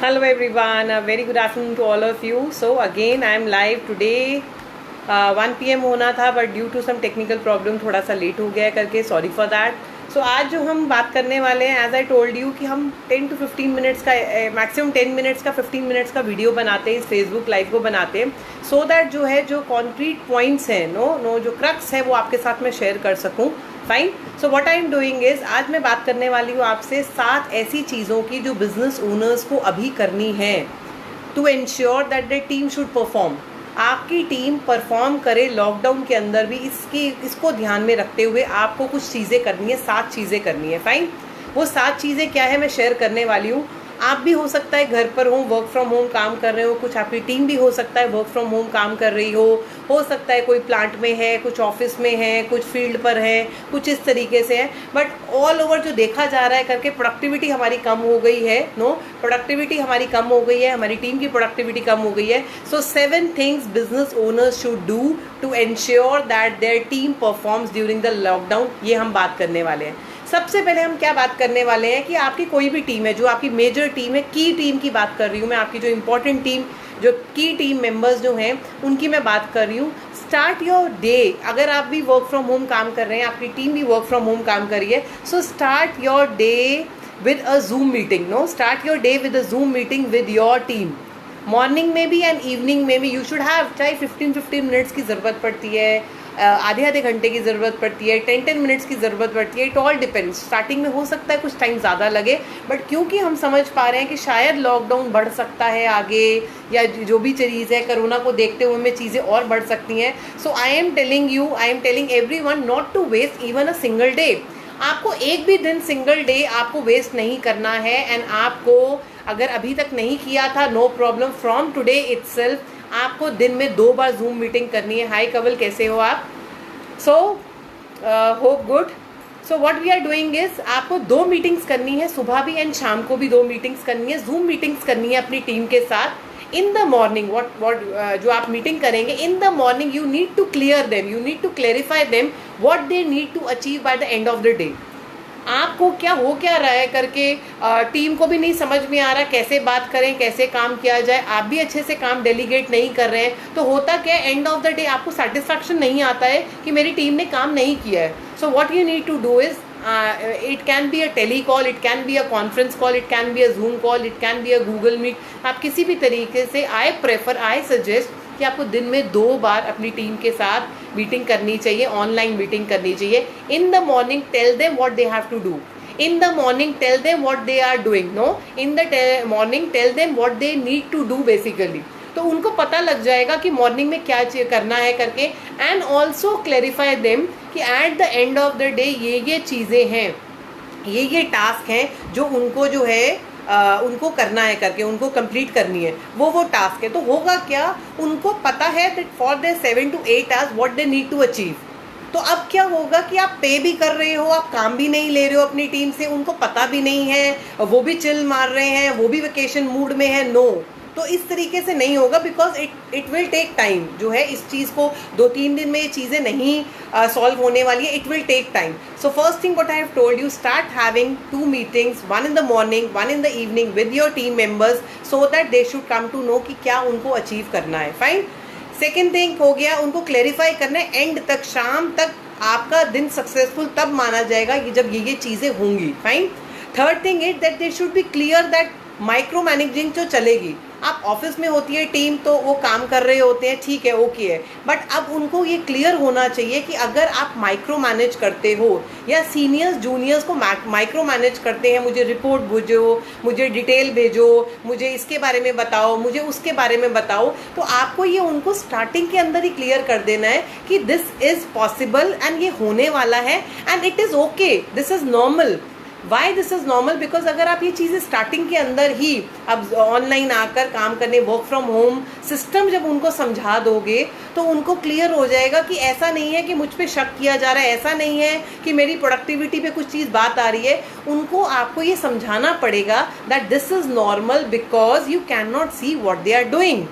Hello everyone, a very good afternoon to all of you. So again I am live today. 1 PM होना था but due to some technical problem थोड़ा सा late हो गया करके sorry for that. सो आज जो हम बात करने वाले हैं एज आई टोल्ड यू कि हम 10 to 15 मिनट्स का मैक्सिमम 10 मिनट्स का 15 मिनट्स का वीडियो बनाते हैं, इस फेसबुक लाइव को बनाते हैं सो दैट जो है जो कॉन्क्रीट पॉइंट्स हैं नो जो क्रक्स है वो आपके साथ में शेयर कर सकूँ. Fine. So what I am doing is आज मैं बात करने वाली हूँ आपसे 7 ऐसी चीज़ों की जो बिजनेस ओनर्स को अभी करनी है to ensure that the team should perform. आपकी टीम परफॉर्म करे लॉकडाउन के अंदर भी इसको ध्यान में रखते हुए आपको कुछ चीज़ें करनी है, 7 चीज़ें करनी है. फाइन. वो 7 चीज़ें क्या है मैं शेयर करने वाली हूँ. आप भी हो सकता है घर पर हो, वर्क फ्रॉम होम काम कर रहे हो, कुछ आपकी टीम भी हो सकता है वर्क फ्रॉम होम काम कर रही हो सकता है कोई प्लांट में है, कुछ ऑफिस में है, कुछ फील्ड पर है, कुछ इस तरीके से है. बट ऑल ओवर जो देखा जा रहा है करके प्रोडक्टिविटी हमारी कम हो गई है. प्रोडक्टिविटी हमारी कम हो गई है, हमारी टीम की प्रोडक्टिविटी कम हो गई है. So 7 things business owners should do to ensure that their team performs during the lockdown. ये हम बात करने वाले हैं. सबसे पहले हम क्या बात करने वाले हैं कि आपकी कोई भी टीम है, जो आपकी मेजर टीम है, की टीम की बात कर रही हूँ मैं, आपकी जो इंपॉर्टेंट टीम, जो की टीम मेंबर्स जो हैं उनकी मैं बात कर रही हूँ. Start your day. अगर आप भी वर्क फ्रॉम होम काम कर रहे हैं, आपकी टीम भी वर्क फ्रॉम होम काम कर रही है, so start your day with a Zoom meeting. Start your day with a Zoom meeting with your team. Morning में भी एंड इवनिंग में भी यू शुड हैव, चाहे 15 मिनट्स की ज़रूरत पड़ती है, आधे घंटे की ज़रूरत पड़ती है, 10 मिनट्स की ज़रूरत पड़ती है. It all depends. स्टार्टिंग में हो सकता है कुछ टाइम ज़्यादा लगे, बट क्योंकि हम समझ पा रहे हैं कि शायद लॉकडाउन बढ़ सकता है आगे, या जो भी चीज़ है कोरोना को देखते हुए में चीज़ें और बढ़ सकती हैं. So I am telling everyone not to waste even a single day. आपको एक भी दिन सिंगल डे आपको वेस्ट नहीं करना है. एंड आपको अगर अभी तक नहीं किया था, no problem, from today itself आपको दिन में 2 बार जूम मीटिंग करनी है. हाय कवल, कैसे हो आप? So hope good. So what we are doing is आपको 2 मीटिंग्स करनी है, सुबह भी एंड शाम को भी 2 मीटिंग्स करनी है, जूम मीटिंग्स करनी है अपनी टीम के साथ. इन द मॉर्निंग जो आप मीटिंग करेंगे in the morning you need to clear them, you need to clarify them what they need to achieve by the end of the day. आपको क्या रहा है करके टीम को भी नहीं समझ में आ रहा कैसे बात करें, कैसे काम किया जाए, आप भी अच्छे से काम डेलीगेट नहीं कर रहे हैं, तो होता क्या है एंड ऑफ द डे आपको सेटिस्फैक्शन नहीं आता है कि मेरी टीम ने काम नहीं किया है. So what you need to do is it can be a tele call, it can be a conference call, it can be a Zoom call, it can be a Google meet. आप किसी भी तरीके से I suggest कि आपको दिन में 2 बार अपनी टीम के साथ मीटिंग करनी चाहिए, ऑनलाइन मीटिंग करनी चाहिए. In the morning tell them what they have to do. In the morning tell them what they are doing. In the morning tell them what they need to do basically. तो उनको पता लग जाएगा कि morning में क्या करना है करके. एंड ऑल्सो क्लेरिफाई देम कि at the end of the day ये चीज़ें हैं, ये टास्क हैं जो उनको जो है उनको करना है करके, उनको कंप्लीट करनी है, वो टास्क है. तो होगा क्या, उनको पता है that for the 7 to 8 hours what they need to achieve. तो अब क्या होगा कि आप पे भी कर रहे हो, आप काम भी नहीं ले रहे हो अपनी टीम से, उनको पता भी नहीं है, वो भी चिल मार रहे हैं, वो भी वेकेशन मूड में है. नो, तो इस तरीके से नहीं होगा because it will take time. जो है इस चीज़ को 2-3 दिन में ये चीज़ें नहीं सॉल्व होने वाली है. It will take time. So first thing what I have told you, start having 2 meetings, 1 in the morning, 1 in the evening with your team members so that they should come to know कि क्या उनको achieve करना है. Fine. Second thing हो गया, उनको clarify करना है एंड तक, शाम तक आपका दिन सक्सेसफुल तब माना जाएगा कि जब ये चीज़ें होंगी. Fine. Third thing is that they should be clear that micro managing जो चलेगी, आप ऑफिस में होती है टीम तो वो काम कर रहे होते हैं, ठीक है, ओके है, बट अब उनको ये क्लियर होना चाहिए कि अगर आप माइक्रो मैनेज करते हो या सीनियर्स जूनियर्स को माइक्रो मैनेज करते हैं, मुझे रिपोर्ट भेजो, मुझे डिटेल भेजो, मुझे इसके बारे में बताओ, मुझे उसके बारे में बताओ, तो आपको ये उनको स्टार्टिंग के अंदर ही क्लियर कर देना है कि दिस इज पॉसिबल एंड ये होने वाला है and it is okay, this is normal. Why this is normal? Because अगर आप ये चीज़ें स्टार्टिंग के अंदर ही अब ऑनलाइन आकर काम करने, वर्क फ्रॉम होम सिस्टम जब उनको समझा दोगे तो उनको क्लियर हो जाएगा कि ऐसा नहीं है कि मुझ पे शक किया जा रहा है, ऐसा नहीं है कि मेरी प्रोडक्टिविटी पे कुछ चीज़ बात आ रही है. उनको आपको ये समझाना पड़ेगा that this is normal because you can not see what they are doing.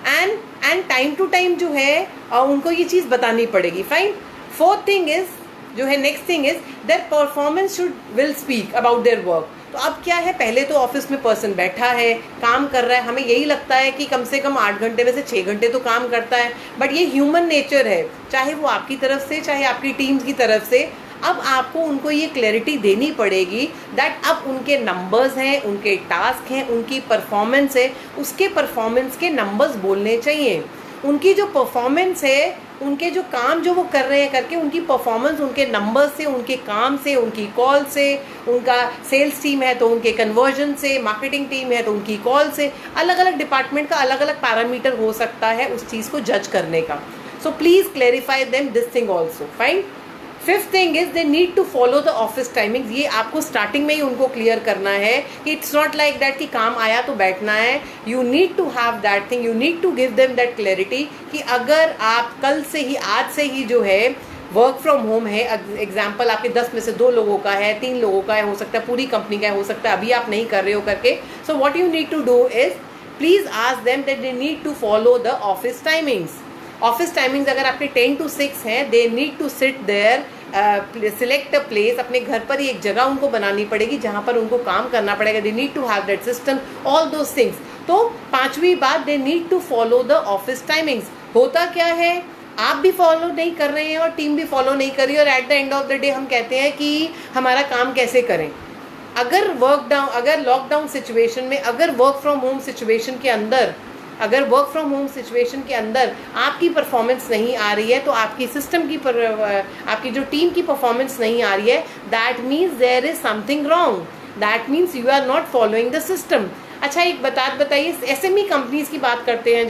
And time to time जो है उनको ये चीज़ बतानी पड़ेगी. फाइन. फोर्थ थिंग इज जो है next thing is their performance will speak about their work. तो तो अब क्या है, पहले तो ऑफिस में पर्सन बैठा है, काम कर रहा है, हमें यही लगता है कि कम से कम 8 घंटे में से 6 घंटे तो काम करता है, बट ये ह्यूमन नेचर है, चाहे वो आपकी तरफ से चाहे आपकी टीम की तरफ से। अब आपको उनको ये क्लैरिटी देनी पड़ेगी दैट अब उनके नंबर्स हैं, उनके टास्क हैं, उनकी परफॉर्मेंस है, उसके परफॉर्मेंस के नंबर्स बोलने चाहिए। उनकी जो परफॉर्मेंस है, उनके जो काम जो वो कर रहे हैं करके, उनकी परफॉर्मेंस उनके नंबर्स से, उनके काम से, उनकी कॉल से, उनका सेल्स टीम है तो उनके कन्वर्जन से, मार्केटिंग टीम है तो उनकी कॉल से, अलग अलग डिपार्टमेंट का अलग अलग पैरामीटर हो सकता है उस चीज़ को जज करने का। So please clarify them this thing also. Fine. Fifth thing is they need to follow the office timings. ये आपको स्टार्टिंग में ही उनको क्लियर करना है कि इट्स नॉट लाइक दैट कि काम आया तो बैठना है। You need to have that thing, you need to give them that clarity कि अगर आप कल से ही, आज से ही जो है वर्क फ्रॉम होम है, एग्जाम्पल आपके 10 में से 2 लोगों का है, 3 लोगों का है, हो सकता है पूरी कंपनी का है, हो सकता है अभी आप नहीं कर रहे हो करके। So what you need to do is please ask them that they need to follow the office timings. Office timings अगर आपके 10 to 6 हैं, they need to sit there, select a place, अपने घर पर ही एक जगह उनको बनानी पड़ेगी जहाँ पर उनको काम करना पड़ेगा। They need to have that system, all those things. तो 5वीं बात, they need to follow the office timings. होता क्या है, आप भी फॉलो नहीं कर रहे हैं और टीम भी फॉलो नहीं कर रही है, और at the end of the day हम कहते हैं कि हमारा काम कैसे करें। अगर लॉकडाउन सिचुएशन में, अगर वर्क फ्रॉम होम सिचुएशन के अंदर, आपकी परफॉर्मेंस नहीं आ रही है, तो आपकी सिस्टम की आपकी जो टीम की परफॉर्मेंस नहीं आ रही है, that means there is something wrong, that means you are not following the system. अच्छा, एक बताइए, एसएमई कंपनीज की बात करते हैं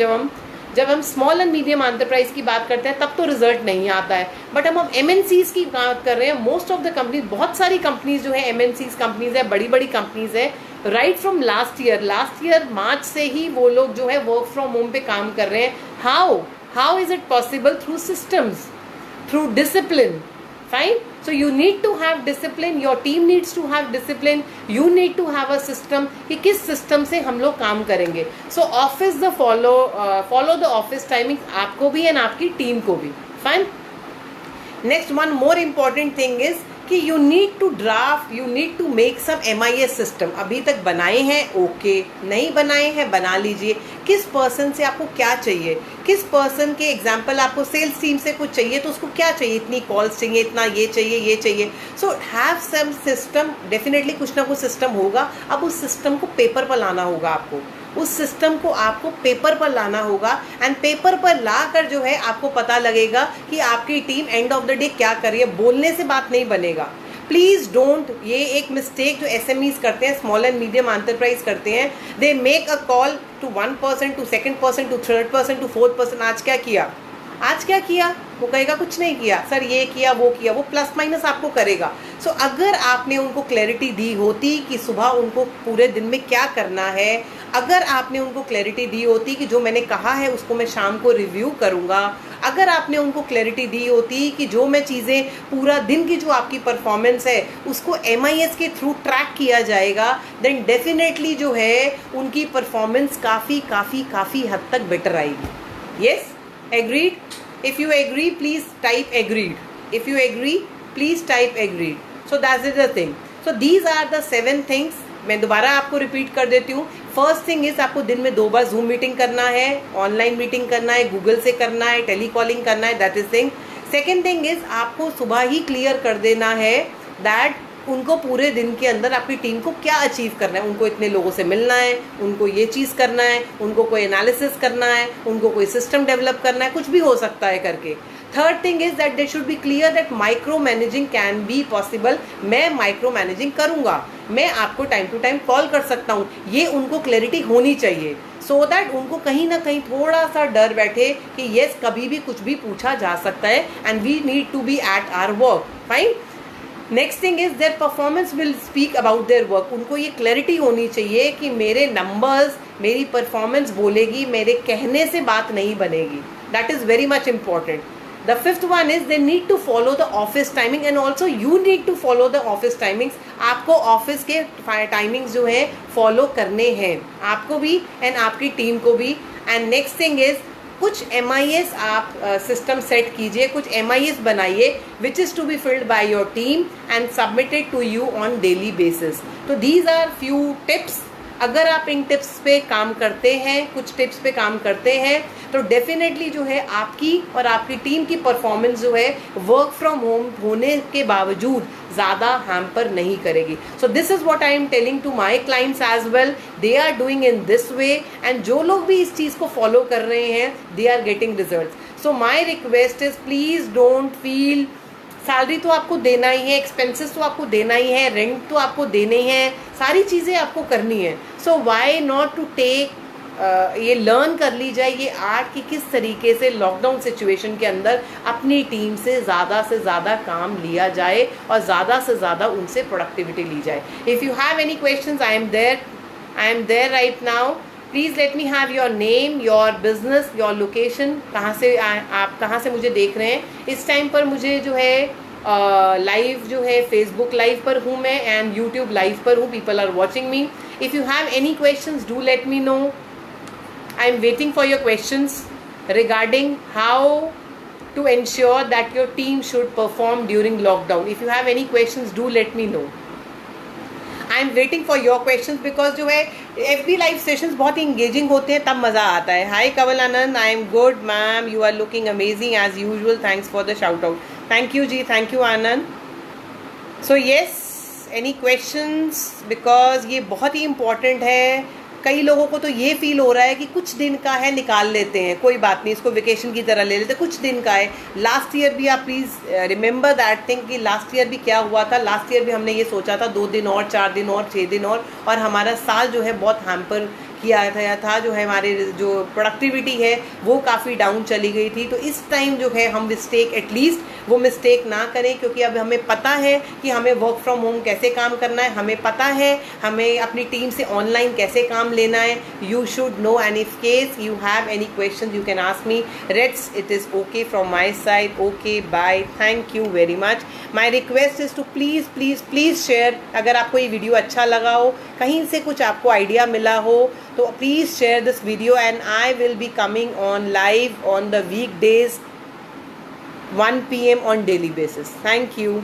जब हम स्मॉल एंड मीडियम एंटरप्राइज की बात करते हैं तब तो रिजल्ट नहीं आता है, बट हम एमएनसीज की बात कर रहे हैं। मोस्ट ऑफ द कंपनीज, बहुत सारी कंपनीज जो है एमएनसीज कंपनीज है, बड़ी बड़ी कंपनीज है, right from last year March से ही वो लोग जो है वर्क फ्रॉम होम पे काम कर रहे हैं। How is it possible? Through systems, through discipline. Fine. So you need to have discipline, your team needs to have discipline, you need to have a system कि किस system से हम लोग काम करेंगे। So office the follow the office timing, आपको भी and आपकी team को भी। Fine. Next one more important thing is कि you need to draft, you need to make some MIS system. अभी तक बनाए हैं, ओके, नहीं बनाए हैं, बना लीजिए। किस पर्सन से आपको क्या चाहिए, किस पर्सन के एग्जाम्पल आपको सेल्स टीम से कुछ चाहिए तो उसको क्या चाहिए, इतनी कॉल्स चाहिए, इतना ये चाहिए। So have some system, definitely कुछ ना कुछ सिस्टम होगा। अब उस सिस्टम को पेपर पर लाना होगा आपको, उस सिस्टम को आपको पेपर पर लाना होगा, एंड पेपर पर लाकर जो है आपको पता लगेगा कि आपकी team and of the day क्या कर रही है। बोलने से बात नहीं बनेगा, प्लीज डोंट। ये एक मिस्टेक जो SMEs करते हैं, स्मॉल एंड मीडियम एंटरप्राइज करते हैं, they make a call to 1 person, to 2nd person, to 3rd person, to 4th person। आज क्या किया, वो कहेगा कुछ नहीं किया सर, ये किया वो प्लस माइनस आपको करेगा। सो अगर आपने उनको क्लैरिटी दी होती कि सुबह उनको पूरे दिन में क्या करना है, अगर आपने उनको क्लैरिटी दी होती कि जो मैंने कहा है उसको मैं शाम को रिव्यू करूँगा, अगर आपने उनको क्लैरिटी दी होती कि जो मैं चीज़ें पूरा दिन की जो आपकी परफॉर्मेंस है उसको MIS के थ्रू ट्रैक किया जाएगा, देन डेफिनेटली जो है उनकी परफॉर्मेंस काफ़ी हद तक बेटर आएगी। Yes, agreed? If you agree, please type agreed. If you agree, please type agreed. So that's the thing. So these are the 7 things. मैं दोबारा आपको रिपीट कर देती हूँ। फर्स्ट थिंग इज आपको दिन में 2 बार जूम मीटिंग करना है, ऑनलाइन मीटिंग करना है, गूगल से करना है, टेलीकॉलिंग करना है, that is thing. Second thing is आपको सुबह ही क्लियर कर देना है दैट उनको पूरे दिन के अंदर आपकी टीम को क्या अचीव करना है। उनको इतने लोगों से मिलना है, उनको ये चीज़ करना है, उनको कोई एनालिसिस करना है, उनको कोई सिस्टम डेवलप करना है, कुछ भी हो सकता है करके। Third thing is that they should be clear that micro managing can be possible. मैं माइक्रो मैनेजिंग करूँगा, मैं आपको टाइम टू टाइम कॉल कर सकता हूँ, ये उनको क्लैरिटी होनी चाहिए, सो दैट उनको कहीं ना कहीं थोड़ा सा डर बैठे कि येस कभी भी कुछ भी पूछा जा सकता है, and we need to be at our work. Fine. Next thing is their performance will speak about their work. उनको ये क्लैरिटी होनी चाहिए कि मेरे नंबर्स, मेरी परफॉर्मेंस बोलेगी, मेरे कहने से बात नहीं बनेगी। That is very much important. The fifth one is they need to follow the office timing, and also you need to follow the office timings. आपको ऑफिस के टाइमिंग्स जो है फॉलो करने हैं, आपको भी एंड आपकी टीम को भी। एंड नेक्स्ट थिंग इज कुछ MIS आप सिस्टम सेट कीजिए, कुछ MIS बनाइए which is to be filled by your team and submitted to you on daily basis. तो दीज आर फ्यू टिप्स. अगर आप इन टिप्स पे काम करते हैं, कुछ टिप्स पे काम करते हैं, तो डेफिनेटली जो है आपकी और आपकी टीम की परफॉर्मेंस जो है वर्क फ्रॉम होम होने के बावजूद ज़्यादा हैम्पर नहीं करेगी. So this is what I am telling to my clients as well. They are doing in this way and जो लोग भी इस चीज़ को फॉलो कर रहे हैं they are getting results. So my request is please don't feel. Salary तो आपको देना ही है, एक्सपेंसेस तो आपको देना ही है, रेंट तो आपको देने ही है, सारी चीज़ें आपको करनी है. So why not to take ये लर्न कर ली जाए ये आर्ट कि किस तरीके से लॉकडाउन सिचुएशन के अंदर अपनी टीम से ज़्यादा काम लिया जाए और ज़्यादा से ज़्यादा उनसे प्रोडक्टिविटी ली जाए. If you have any questions I am there right now. Please let me have your name, your business, your location, कहाँ से आप कहाँ से मुझे देख रहे हैं. इस टाइम पर मुझे जो है लाइव जो है फेसबुक लाइव पर हूँ मैं एंड यूट्यूब लाइव पर हूँ. People are watching me. If you have any questions do let me know. I am waiting for your questions regarding how to ensure that your team should perform during lockdown. If you have any questions, do let me know. I am waiting for your questions because जो है FB live sessions बहुत ही engaging होते हैं, तब मज़ा आता है. Hi Kaval Anand, I am good ma'am. You are looking amazing as usual. Thanks for the shout out. Thank you ji, thank you Anand. So yes, any questions because ये बहुत ही important है. कई लोगों को तो ये फील हो रहा है कि कुछ दिन का है निकाल लेते हैं, कोई बात नहीं, इसको वेकेशन की तरह ले लेते हैं, कुछ दिन का है. लास्ट ईयर भी आप प्लीज़ रिमेंबर दैट थिंग कि लास्ट ईयर भी क्या हुआ था. लास्ट ईयर भी हमने ये सोचा था 2 दिन और 4 दिन और 6 दिन और हमारा साल जो है बहुत हैम्पर किया था जो है हमारे जो प्रोडक्टिविटी है वो काफ़ी डाउन चली गई थी. तो इस टाइम जो है हम मिस्टेक एटलीस्ट वो मिस्टेक ना करें क्योंकि अब हमें पता है कि हमें वर्क फ्रॉम होम कैसे काम करना है, हमें पता है हमें अपनी टीम से ऑनलाइन कैसे काम लेना है. You should know and if case you have any question you can ask me. Rates it is okay from my side. Okay bye, thank you very much. My request is to please share. अगर आपको ये video अच्छा लगा हो, कहीं से कुछ आपको आइडिया मिला हो, तो please share this video and I will be coming on live on the weekdays 1 PM on daily basis. Thank you.